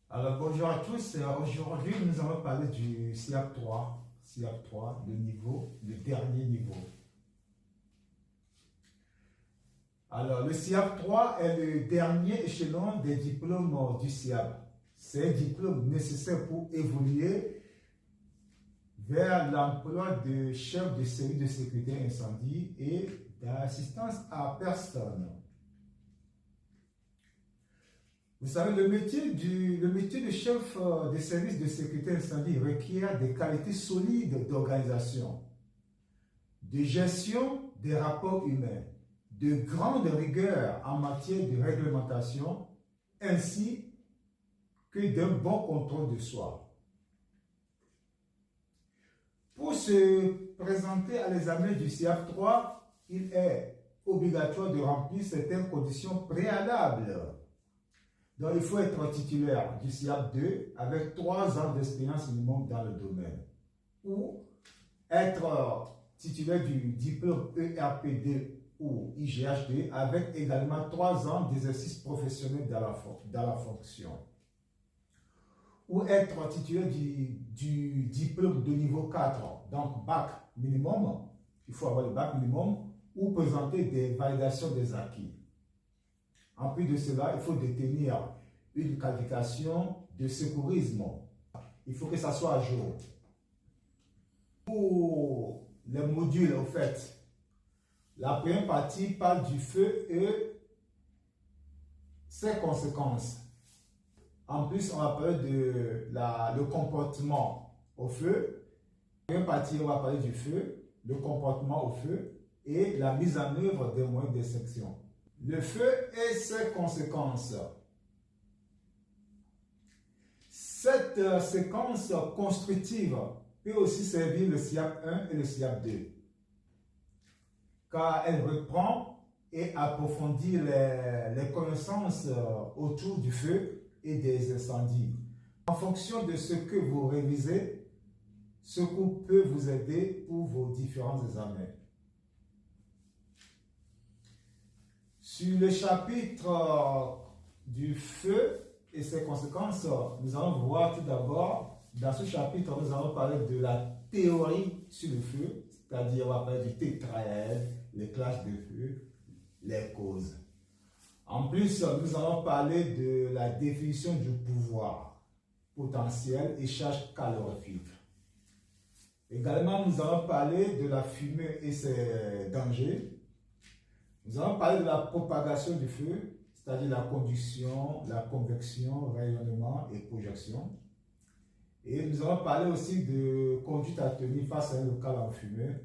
Alors bonjour à tous. Aujourd'hui nous allons parler du SIAP 3. SIAP 3, le dernier niveau. Alors le SIAP 3 est le dernier échelon des diplômes du SIAP. C'est un diplôme nécessaire pour évoluer vers l'emploi de chef de service de sécurité incendie et d'assistance à personne. Vous savez, le métier de chef de service de sécurité incendie requiert des qualités solides d'organisation, de gestion des rapports humains, de grande rigueur en matière de réglementation, ainsi que d'un bon contrôle de soi. Pour se présenter à l'examen du SIAP 3, il est obligatoire de remplir certaines conditions préalables. Donc, il faut être titulaire du SIAP 2 avec 3 ans d'expérience minimum dans le domaine. Ou être titulaire du diplôme ERP2 ou IGH2 avec également 3 ans d'exercice professionnel dans la fonction. Ou être titulaire du diplôme de niveau 4, donc bac minimum, il faut avoir le bac minimum, ou présenter des validations des acquis. En plus de cela, il faut détenir une qualification de secourisme. Il faut que ça soit à jour. Pour les modules, en fait, la première partie parle du feu et ses conséquences. En plus, on va parler de le comportement au feu. La première partie, on va parler du feu, le comportement au feu et la mise en œuvre des moyens d'extinction. Le feu et ses conséquences. Cette séquence constructive peut aussi servir le SIAP 1 et le SIAP 2, car elle reprend et approfondit les connaissances autour du feu et des incendies. En fonction de ce que vous révisez, ce cours peut vous aider pour vos différents examens. Sur le chapitre du feu et ses conséquences, nous allons voir tout d'abord, dans ce chapitre, nous allons parler de la théorie sur le feu, c'est-à-dire on va parler du tétraèdre, les classes de feu, les causes. En plus, nous allons parler de la définition du pouvoir potentiel et charge calorifique. Également, nous allons parler de la fumée et ses dangers. Nous allons parler de la propagation du feu, c'est-à-dire la conduction, la convection, rayonnement et projection. Et nous allons parler aussi de conduite à tenir face à un local en fumée